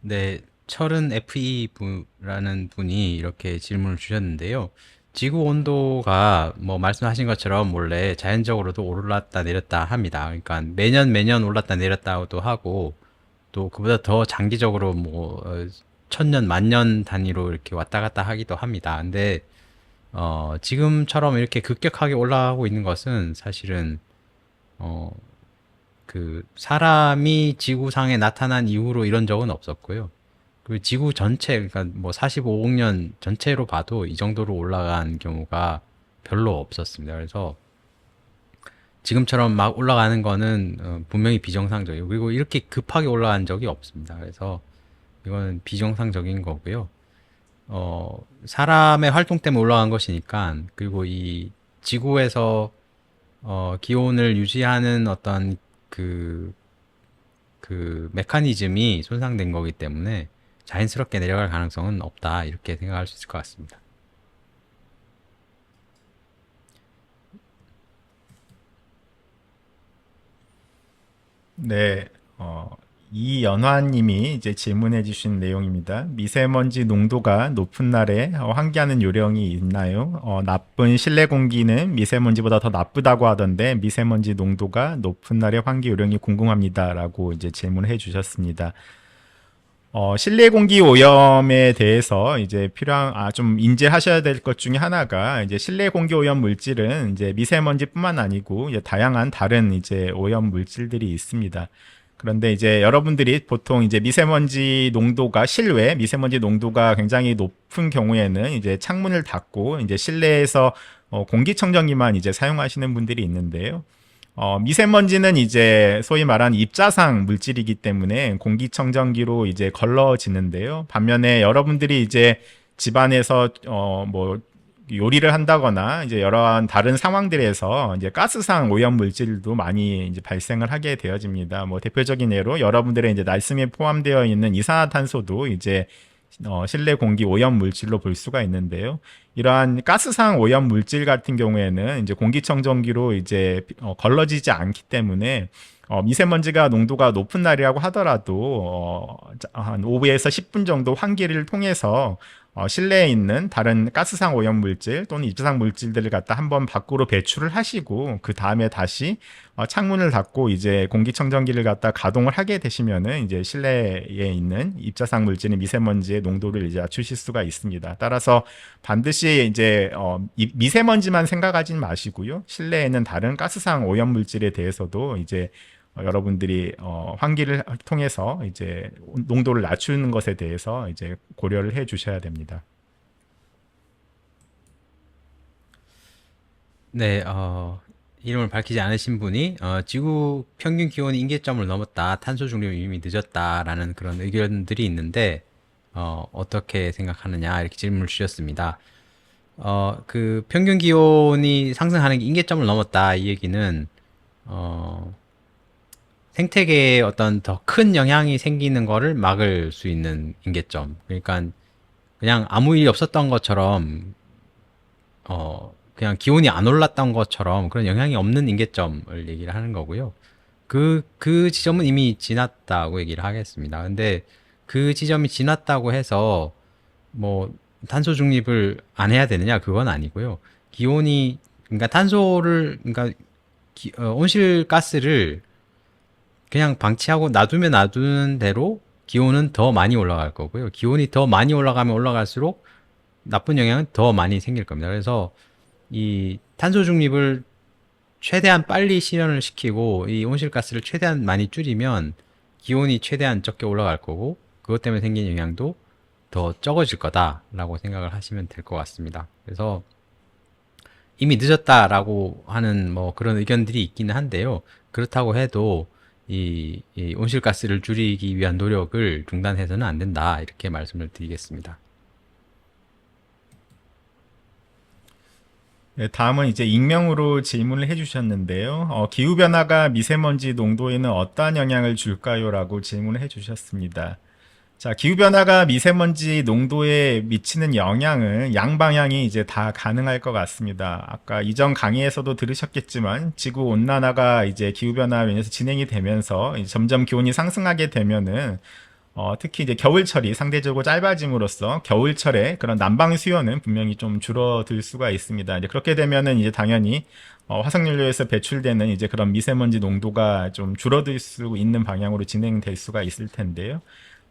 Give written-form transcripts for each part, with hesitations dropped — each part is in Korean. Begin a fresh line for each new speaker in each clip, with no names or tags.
네, 철은 FE라는 분이 이렇게 질문을 주셨는데요. 지구 온도가 뭐 말씀하신 것처럼 원래 자연적으로도 올랐다 내렸다 합니다. 그러니까 매년 매년 올랐다 내렸다고도 하고 또 그보다 더 장기적으로 뭐 천년 만년 단위로 이렇게 왔다 갔다 하기도 합니다. 근데 지금처럼 이렇게 급격하게 올라가고 있는 것은 사실은 어, 그 사람이 지구상에 나타난 이후로 이런 적은 없었고요. 그 지구 전체, 그러니까 뭐 45억 년 전체로 봐도 이 정도로 올라간 경우가 별로 없었습니다. 그래서 지금처럼 막 올라가는 거는 분명히 비정상적이고, 그리고 이렇게 급하게 올라간 적이 없습니다. 그래서 이거는 비정상적인 거고요. 사람의 활동 때문에 올라간 것이니까, 그리고 이 지구에서 기온을 유지하는 어떤 그, 그 메커니즘이 손상된 거기 때문에 자연스럽게 내려갈 가능성은 없다. 이렇게 생각할 수 있을 것 같습니다.
네, 어, 이연화님이 이제 질문해 주신 내용입니다. 미세먼지 농도가 높은 날에 환기하는 요령이 있나요? 나쁜 실내 공기는 미세먼지보다 더 나쁘다고 하던데 미세먼지 농도가 높은 날에 환기 요령이 궁금합니다라고 이제 질문해 주셨습니다. 실내 공기 오염에 대해서 이제 좀 인지하셔야 될 것 중에 하나가 이제 실내 공기 오염 물질은 이제 미세먼지뿐만 아니고 이제 다양한 다른 이제 오염 물질들이 있습니다. 그런데 이제 여러분들이 보통 이제 실외 미세먼지 농도가 굉장히 높은 경우에는 이제 창문을 닫고 이제 실내에서 공기청정기만 이제 사용하시는 분들이 있는데요. 미세먼지는 이제 소위 말한 입자상 물질이기 때문에 공기청정기로 이제 걸러지는데요. 반면에 여러분들이 이제 집안에서 뭐 요리를 한다거나 이제 여러한 다른 상황들에서 이제 가스상 오염 물질도 많이 이제 발생을 하게 되어집니다. 뭐 대표적인 예로 여러분들의 이제 날숨에 포함되어 있는 이산화탄소도 이제 실내 공기 오염 물질로 볼 수가 있는데요. 이러한 가스상 오염 물질 같은 경우에는 이제 공기청정기로 이제 걸러지지 않기 때문에 미세먼지가 농도가 높은 날이라고 하더라도 한 5에서 10분 정도 환기를 통해서 실내에 있는 다른 가스상 오염 물질 또는 입자상 물질들을 갖다 한번 밖으로 배출을 하시고 그 다음에 다시 창문을 닫고 이제 공기청정기를 갖다 가동을 하게 되시면은 이제 실내에 있는 입자상 물질인 미세먼지의 농도를 이제 낮추실 수가 있습니다. 따라서 반드시 이제 미세먼지만 생각하진 마시고요. 실내에는 다른 가스상 오염 물질에 대해서도 이제 여러분들이 환기를 통해서 이제 농도를 낮추는 것에 대해서 이제 고려를 해 주셔야 됩니다.
네, 이름을 밝히지 않으신 분이 지구 평균 기온이 임계점을 넘었다, 탄소 중립이 이미 늦었다라는 그런 의견들이 있는데 어떻게 생각하느냐 이렇게 질문을 주셨습니다. 그 평균 기온이 상승하는 게 임계점을 넘었다 이 얘기는 어, 생태계에 어떤 더 큰 영향이 생기는 거를 막을 수 있는 임계점. 그러니까 그냥 아무 일이 없었던 것처럼 그냥 기온이 안 올랐던 것처럼 그런 영향이 없는 임계점을 얘기를 하는 거고요. 그 지점은 이미 지났다고 얘기를 하겠습니다. 근데 그 지점이 지났다고 해서 뭐 탄소 중립을 안 해야 되느냐? 그건 아니고요. 기온이, 그러니까 탄소를, 그러니까 온실가스를 그냥 방치하고 놔두면 놔두는 대로 기온은 더 많이 올라갈 거고요. 기온이 더 많이 올라가면 올라갈수록 나쁜 영향은 더 많이 생길 겁니다. 그래서 이 탄소 중립을 최대한 빨리 실현을 시키고 이 온실가스를 최대한 많이 줄이면 기온이 최대한 적게 올라갈 거고 그것 때문에 생긴 영향도 더 적어질 거다라고 생각을 하시면 될 것 같습니다. 그래서 이미 늦었다라고 하는 뭐 그런 의견들이 있기는 한데요. 그렇다고 해도 이 온실가스를 줄이기 위한 노력을 중단해서는 안 된다. 이렇게 말씀을 드리겠습니다.
네, 다음은 이제 익명으로 질문을 해주셨는데요. 기후변화가 미세먼지 농도에는 어떠한 영향을 줄까요? 라고 질문을 해주셨습니다. 자, 기후변화가 미세먼지 농도에 미치는 영향은 양방향이 이제 다 가능할 것 같습니다. 아까 이전 강의에서도 들으셨겠지만 지구 온난화가 이제 기후변화로 인해서 진행이 되면서 이제 점점 기온이 상승하게 되면은 특히 이제 겨울철이 상대적으로 짧아짐으로써 겨울철에 그런 난방 수요는 분명히 좀 줄어들 수가 있습니다. 이제 그렇게 되면은 이제 당연히 화석연료에서 배출되는 이제 그런 미세먼지 농도가 좀 줄어들 수 있는 방향으로 진행될 수가 있을 텐데요.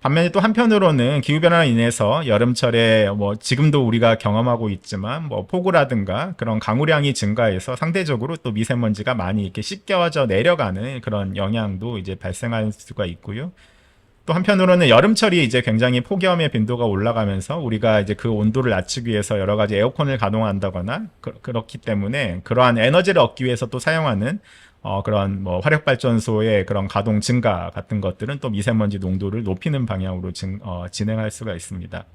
반면에 또 한편으로는 기후변화로 인해서 여름철에 뭐 지금도 우리가 경험하고 있지만 뭐 폭우라든가 그런 강우량이 증가해서 상대적으로 또 미세먼지가 많이 이렇게 씻겨져 내려가는 그런 영향도 이제 발생할 수가 있고요. 또 한편으로는 여름철이 이제 굉장히 폭염의 빈도가 올라가면서 우리가 이제 그 온도를 낮추기 위해서 여러 가지 에어컨을 가동한다거나 그렇기 때문에 그러한 에너지를 얻기 위해서 또 사용하는 그런 뭐 화력발전소의 그런 가동 증가 같은 것들은 또 미세먼지 농도를 높이는 방향으로 진행할 수가 있습니다.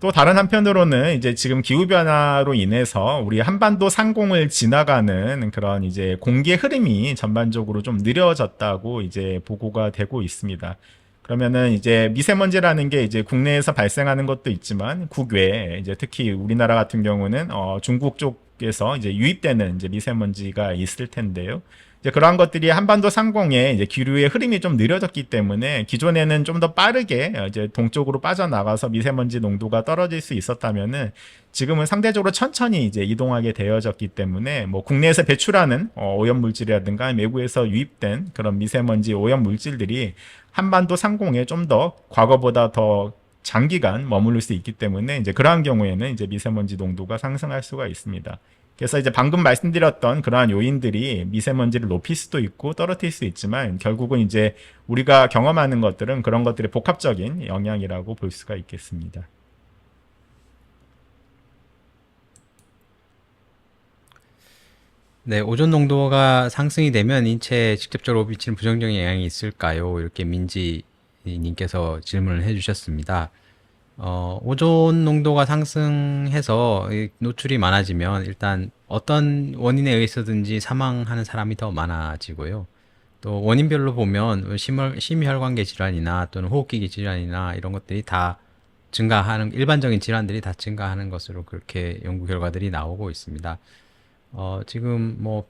또 다른 한편으로는 이제 지금 기후변화로 인해서 우리 한반도 상공을 지나가는 그런 이제 공기의 흐름이 전반적으로 좀 느려졌다고 이제 보고가 되고 있습니다. 그러면은 이제 미세먼지라는 게 이제 국내에서 발생하는 것도 있지만 국외에 이제 특히 우리나라 같은 경우는 중국 쪽에서 이제 유입되는 이제 미세먼지가 있을 텐데요. 이제 그러한 것들이 한반도 상공에 이제 기류의 흐름이 좀 느려졌기 때문에 기존에는 좀 더 빠르게 이제 동쪽으로 빠져나가서 미세먼지 농도가 떨어질 수 있었다면은 지금은 상대적으로 천천히 이제 이동하게 되어졌기 때문에 뭐 국내에서 배출하는 오염 물질이라든가 외부에서 유입된 그런 미세먼지 오염 물질들이 한반도 상공에 좀 더 과거보다 더 장기간 머무를 수 있기 때문에 이제 그러한 경우에는 이제 미세먼지 농도가 상승할 수가 있습니다. 그래서 이제 방금 말씀드렸던 그러한 요인들이 미세먼지를 높일 수도 있고 떨어뜨릴 수 있지만 결국은 이제 우리가 경험하는 것들은 그런 것들의 복합적인 영향이라고 볼 수가 있겠습니다.
네, 오존 농도가 상승이 되면 인체에 직접적으로 미치는 부정적인 영향이 있을까요? 이렇게 민지 님께서 질문을 해주셨습니다. 오존 농도가 상승해서 이 노출이 많아지면 일단 어떤 원인에 의해서든지 사망하는 사람이 더 많아지고요. 또 원인별로 보면 심혈관계 질환이나 또는 호흡기계 질환이나 이런 것들이 다 증가하는, 일반적인 질환들이 다 증가하는 것으로 그렇게 연구 결과들이 나오고 있습니다. 지금 뭐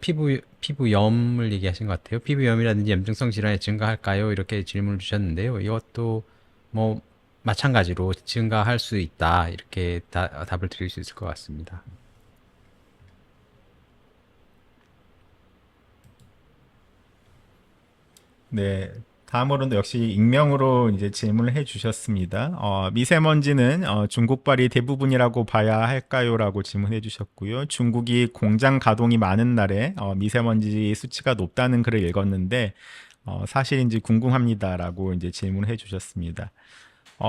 피부염을 얘기하신 것 같아요. 피부염이라든지 염증성 질환이 증가할까요? 이렇게 질문을 주셨는데요. 이것도 뭐 마찬가지로 증가할 수 있다. 이렇게 답을 드릴 수 있을 것 같습니다.
네. 다음으로는 역시 익명으로 이제 질문을 해 주셨습니다. 미세먼지는 중국발이 대부분이라고 봐야 할까요?라고 질문해 주셨고요. 중국이 공장 가동이 많은 날에 미세먼지 수치가 높다는 글을 읽었는데 사실인지 궁금합니다라고 이제 질문해 주셨습니다.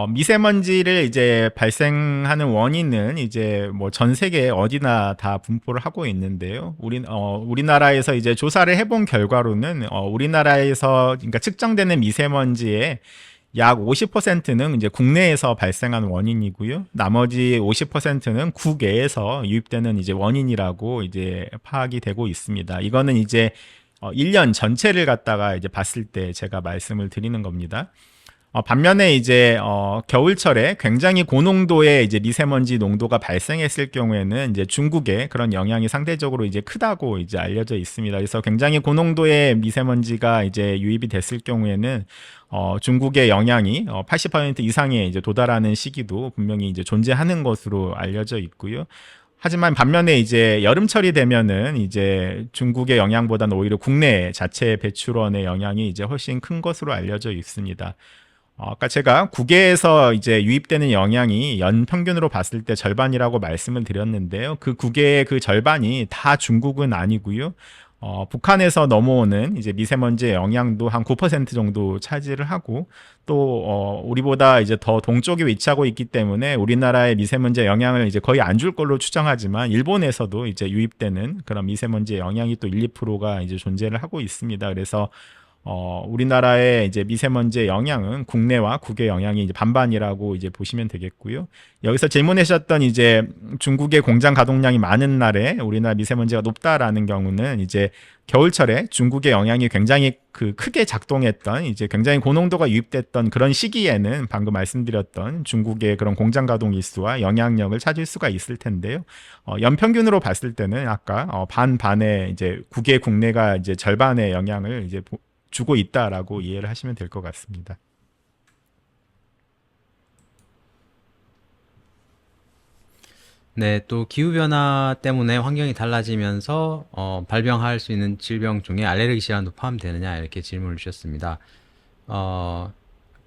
미세먼지를 이제 발생하는 원인은 이제 뭐 전 세계 어디나 다 분포를 하고 있는데요. 우리나라에서 이제 조사를 해본 결과로는 우리나라에서 그러니까 측정되는 미세먼지의 약 50%는 이제 국내에서 발생한 원인이고요. 나머지 50%는 국외에서 유입되는 이제 원인이라고 이제 파악이 되고 있습니다. 이거는 이제 1년 전체를 갖다가 이제 봤을 때 제가 말씀을 드리는 겁니다. 반면에 이제 겨울철에 굉장히 고농도의 이제 미세먼지 농도가 발생했을 경우에는 이제 중국에 그런 영향이 상대적으로 이제 크다고 이제 알려져 있습니다. 그래서 굉장히 고농도의 미세먼지가 이제 유입이 됐을 경우에는 중국의 영향이 80% 이상에 이제 도달하는 시기도 분명히 이제 존재하는 것으로 알려져 있고요. 하지만 반면에 이제 여름철이 되면은 이제 중국의 영향보다는 오히려 국내 자체 배출원의 영향이 이제 훨씬 큰 것으로 알려져 있습니다. 아까 제가 국외에서 이제 유입되는 영향이 연 평균으로 봤을 때 절반이라고 말씀을 드렸는데요. 그 국외의 그 절반이 다 중국은 아니고요. 북한에서 넘어오는 이제 미세먼지의 영향도 한 9% 정도 차지를 하고 또 우리보다 이제 더 동쪽에 위치하고 있기 때문에 우리나라의 미세먼지의 영향을 이제 거의 안 줄 걸로 추정하지만 일본에서도 이제 유입되는 그런 미세먼지의 영향이 또 1, 2%가 이제 존재를 하고 있습니다. 그래서 우리나라의 이제 미세먼지의 영향은 국내와 국외 영향이 이제 반반이라고 이제 보시면 되겠고요. 여기서 질문해 주셨던 이제 중국의 공장 가동량이 많은 날에 우리나라 미세먼지가 높다라는 경우는 이제 겨울철에 중국의 영향이 굉장히 크게 작동했던 이제 굉장히 고농도가 유입됐던 그런 시기에는 방금 말씀드렸던 중국의 그런 공장 가동 일수와 영향력을 찾을 수가 있을 텐데요. 연평균으로 봤을 때는 아까 반반의 이제 국외 국내가 이제 절반의 영향을 이제 주고 있다라고 이해를 하시면 될 것 같습니다.
네, 또 기후변화 때문에 환경이 달라지면서 발병할 수 있는 질병 중에 알레르기 질환도 포함되느냐 이렇게 질문을 주셨습니다. 어,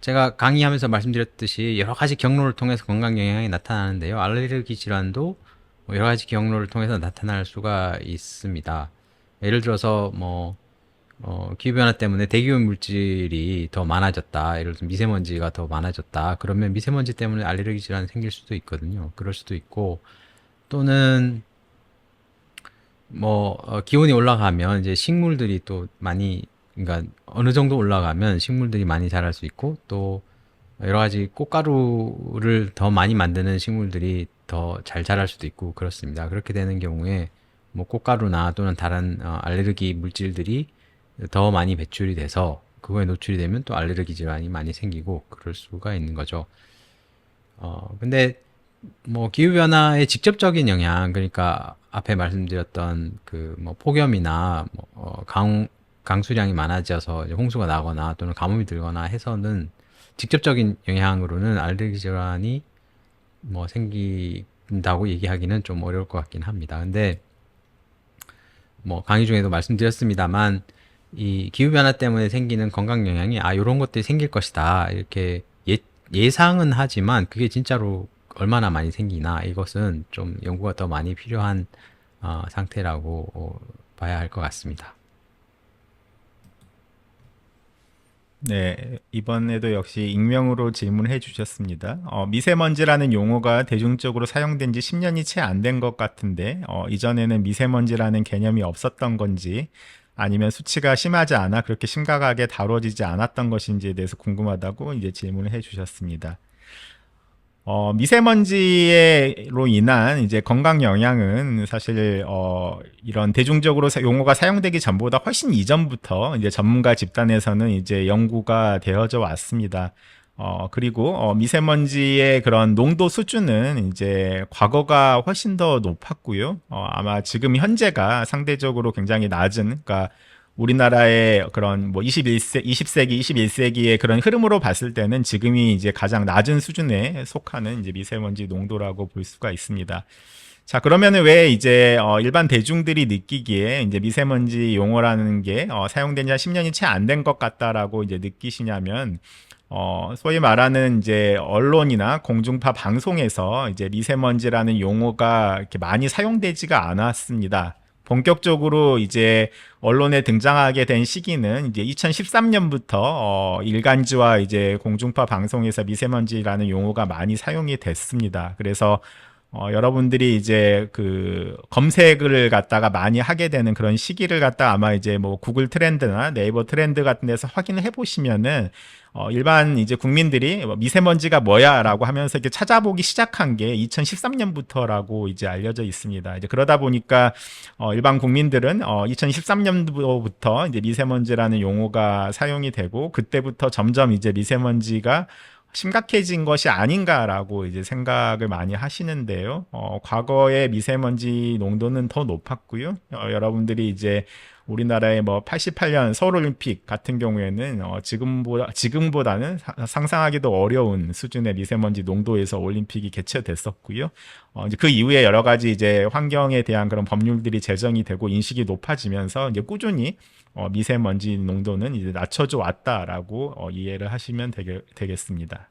제가 강의하면서 말씀드렸듯이 여러 가지 경로를 통해서 건강 영향이 나타나는데요. 알레르기 질환도 뭐 여러 가지 경로를 통해서 나타날 수가 있습니다. 예를 들어서 뭐 기후변화 때문에 대기오염 물질이 더 많아졌다. 예를 들어서 미세먼지가 더 많아졌다. 그러면 미세먼지 때문에 알레르기 질환이 생길 수도 있거든요. 그럴 수도 있고 또는 뭐 기온이 올라가면 이제 식물들이 또 많이 그러니까 어느 정도 올라가면 식물들이 많이 자랄 수 있고 또 여러 가지 꽃가루를 더 많이 만드는 식물들이 더 잘 자랄 수도 있고 그렇습니다. 그렇게 되는 경우에 뭐 꽃가루나 또는 다른 알레르기 물질들이 더 많이 배출이 돼서 그거에 노출이 되면 또 알레르기 질환이 많이 생기고 그럴 수가 있는 거죠. 근데 뭐 기후변화의 직접적인 영향, 그러니까 앞에 말씀드렸던 그 뭐 폭염이나 뭐 강수량이 많아져서 이제 홍수가 나거나 또는 가뭄이 들거나 해서는 직접적인 영향으로는 알레르기 질환이 뭐 생긴다고 얘기하기는 좀 어려울 것 같긴 합니다. 근데 뭐 강의 중에도 말씀드렸습니다만 이 기후변화 때문에 생기는 건강 영향이 요런 것들이 생길 것이다 이렇게 예상은 하지만 그게 진짜로 얼마나 많이 생기나 이것은 좀 연구가 더 많이 필요한 상태라고 봐야 할 것 같습니다.
네, 이번에도 역시 익명으로 질문해 주셨습니다. 미세먼지라는 용어가 대중적으로 사용된 지 10년이 채 안 된 것 같은데, 이전에는 미세먼지라는 개념이 없었던 건지, 아니면 수치가 심하지 않아 그렇게 심각하게 다뤄지지 않았던 것인지에 대해서 궁금하다고 이제 질문을 해 주셨습니다. 미세먼지로 인한 이제 건강 영향은 사실 이런 대중적으로 용어가 사용되기 전보다 훨씬 이전부터 이제 전문가 집단에서는 이제 연구가 되어져 왔습니다. 그리고 미세먼지의 그런 농도 수준은 이제 과거가 훨씬 더 높았고요. 아마 지금 현재가 상대적으로 굉장히 낮은, 그러니까 우리나라의 그런 뭐 20세기, 21세기의 그런 흐름으로 봤을 때는 지금이 이제 가장 낮은 수준에 속하는 이제 미세먼지 농도라고 볼 수가 있습니다. 자, 그러면은 왜 이제 일반 대중들이 느끼기에 이제 미세먼지 용어라는 게 사용된 지 한 10년이 채 안 된 것 같다라고 이제 느끼시냐면 소위 말하는 이제 언론이나 공중파 방송에서 이제 미세먼지라는 용어가 이렇게 많이 사용되지가 않았습니다. 본격적으로 이제 언론에 등장하게 된 시기는 이제 2013년부터 일간지와 이제 공중파 방송에서 미세먼지라는 용어가 많이 사용이 됐습니다. 그래서 여러분들이 이제 그 검색을 갖다가 많이 하게 되는 그런 시기를 갖다 아마 이제 뭐 구글 트렌드나 네이버 트렌드 같은 데서 확인을 해보시면은 일반 이제 국민들이 미세먼지가 뭐야라고 하면서 이렇게 찾아보기 시작한 게 2013년부터라고 이제 알려져 있습니다. 이제 그러다 보니까 일반 국민들은 2013년부터 이제 미세먼지라는 용어가 사용이 되고 그때부터 점점 이제 미세먼지가 심각해진 것이 아닌가라고 이제 생각을 많이 하시는데요. 과거의 미세먼지 농도는 더 높았고요. 여러분들이 이제 우리나라의 뭐 88년 서울올림픽 같은 경우에는 지금보다는 상상하기도 어려운 수준의 미세먼지 농도에서 올림픽이 개최됐었고요. 이제 그 이후에 여러 가지 이제 환경에 대한 그런 법률들이 제정이 되고 인식이 높아지면서 이제 꾸준히 미세먼지 농도는 이제 낮춰져 왔다라고 이해를 하시면 되겠습니다.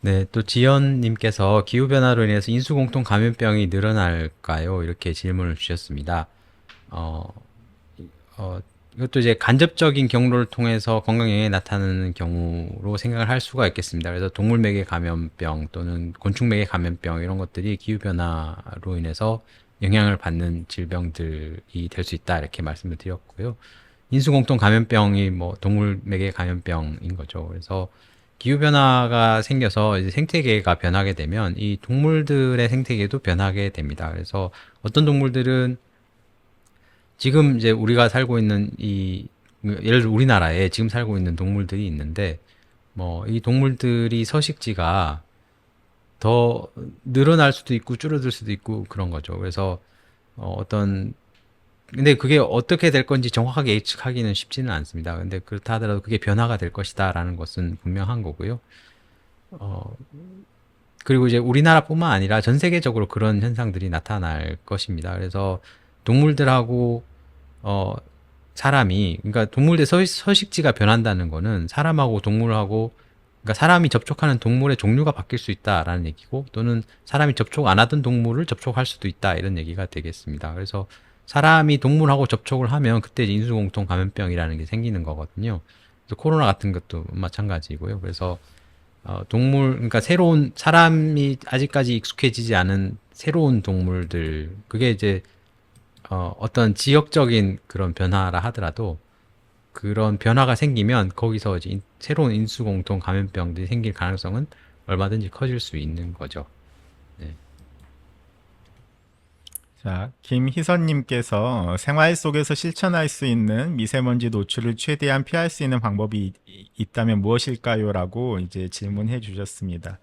네, 또 지연님께서 기후변화로 인해서 인수공통 감염병이 늘어날까요? 이렇게 질문을 주셨습니다. 어, 이것도 이제 간접적인 경로를 통해서 건강 영향이 나타나는 경우로 생각을 할 수가 있겠습니다. 그래서 동물맥의 감염병 또는 곤충맥의 감염병 이런 것들이 기후변화로 인해서 영향을 받는 질병들이 될 수 있다 이렇게 말씀을 드렸고요. 인수공통 감염병이 뭐 동물맥의 감염병인 거죠. 그래서 기후변화가 생겨서 이제 생태계가 변하게 되면 이 동물들의 생태계도 변하게 됩니다. 그래서 어떤 동물들은 지금 이제 우리가 살고 있는 예를 들어 우리나라에 지금 살고 있는 동물들이 있는데 뭐 이 동물들이 서식지가 더 늘어날 수도 있고 줄어들 수도 있고 그런 거죠. 그래서 어떤 근데 그게 어떻게 될 건지 정확하게 예측하기는 쉽지는 않습니다. 근데 그렇다 하더라도 그게 변화가 될 것이다라는 것은 분명한 거고요. 어, 그리고 이제 우리나라뿐만 아니라 전 세계적으로 그런 현상들이 나타날 것입니다. 그래서 동물들하고 어 사람이, 그러니까 동물의 서식지가 변한다는 거는 사람하고 동물하고, 그러니까 사람이 접촉하는 동물의 종류가 바뀔 수 있다라는 얘기고, 또는 사람이 접촉 안 하던 동물을 접촉할 수도 있다, 이런 얘기가 되겠습니다. 그래서 사람이 동물하고 접촉을 하면 그때 이제 인수공통 감염병이라는 게 생기는 거거든요. 그래서 코로나 같은 것도 마찬가지고요. 그래서 그러니까 새로운, 사람이 아직까지 익숙해지지 않은 새로운 동물들, 그게 이제 어떤 지역적인 그런 변화라 하더라도 그런 변화가 생기면 거기서 이제 새로운 인수공통 감염병들이 생길 가능성은 얼마든지 커질 수 있는 거죠. 네.
자, 김희선님께서 생활 속에서 실천할 수 있는 미세먼지 노출을 최대한 피할 수 있는 방법이 있다면 무엇일까요? 라고 이제 질문해 주셨습니다.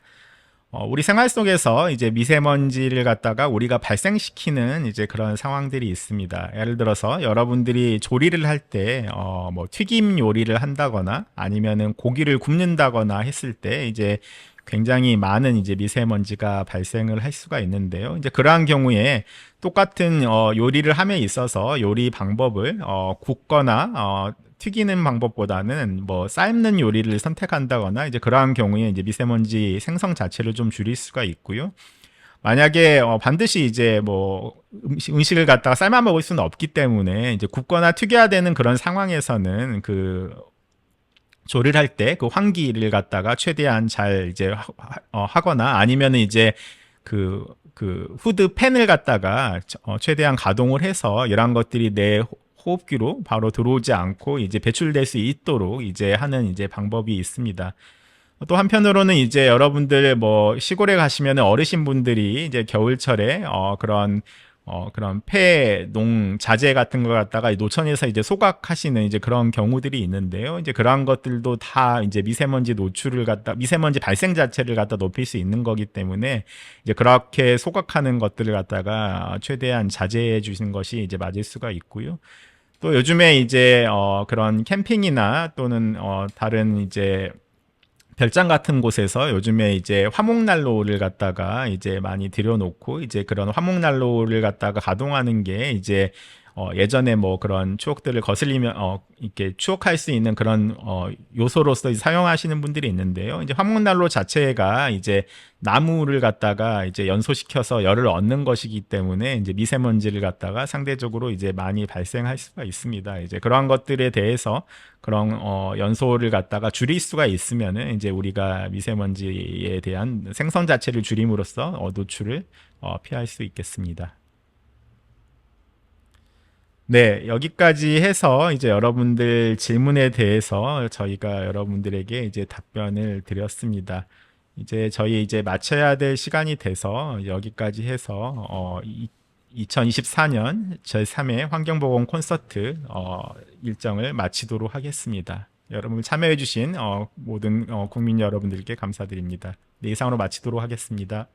우리 생활 속에서 이제 미세먼지를 갖다가 우리가 발생시키는 이제 그런 상황들이 있습니다. 예를 들어서 여러분들이 조리를 할 때, 뭐 튀김 요리를 한다거나 아니면은 고기를 굽는다거나 했을 때 이제 굉장히 많은 이제 미세먼지가 발생을 할 수가 있는데요. 이제 그러한 경우에 똑같은 요리를 함에 있어서 요리 방법을 굽거나 튀기는 방법보다는 뭐 삶는 요리를 선택한다거나 이제 그러한 경우에 이제 미세먼지 생성 자체를 좀 줄일 수가 있고요. 만약에 반드시 이제 뭐 음식을 갖다가 삶아 먹을 수는 없기 때문에 이제 굽거나 튀겨야 되는 그런 상황에서는 그 조리를 할 때 그 환기를 갖다가 최대한 잘 이제 하거나 아니면은 이제 그 후드 팬을 갖다가 최대한 가동을 해서 이러한 것들이 내 호흡기로 바로 들어오지 않고 이제 배출될 수 있도록 이제 하는 이제 방법이 있습니다. 또 한편으로는 이제 여러분들 뭐 시골에 가시면 어르신분들이 이제 겨울철에 그런 폐농 자재 같은 거 갖다가 노천에서 이제 소각하시는 이제 그런 경우들이 있는데요. 이제 그러한 것들도 다 이제 미세먼지 노출을 갖다 미세먼지 발생 자체를 갖다 높일 수 있는 거기 때문에 이제 그렇게 소각하는 것들을 갖다가 최대한 자제해 주시는 것이 이제 맞을 수가 있고요. 또 요즘에 이제 그런 캠핑이나 또는 다른 이제 별장 같은 곳에서 요즘에 이제 화목난로를 갖다가 이제 많이 들여놓고 이제 그런 화목난로를 갖다가 가동하는 게 이제 예전에 뭐 그런 추억들을 거슬리면 이렇게 추억할 수 있는 그런 요소로서 사용하시는 분들이 있는데요. 이제 화목난로 자체가 이제 나무를 갖다가 이제 연소시켜서 열을 얻는 것이기 때문에 이제 미세먼지를 갖다가 상대적으로 이제 많이 발생할 수가 있습니다. 이제 그러한 것들에 대해서 그런 연소를 갖다가 줄일 수가 있으면은 이제 우리가 미세먼지에 대한 생성 자체를 줄임으로써 노출을 피할 수 있겠습니다. 네, 여기까지 해서 이제 여러분들 질문에 대해서 저희가 여러분들에게 이제 답변을 드렸습니다. 이제 저희 이제 마쳐야 될 시간이 돼서 여기까지 해서 2024년 제3회 환경보건 콘서트 일정을 마치도록 하겠습니다. 여러분 참여해주신 모든 국민 여러분들께 감사드립니다. 네, 이상으로 마치도록 하겠습니다.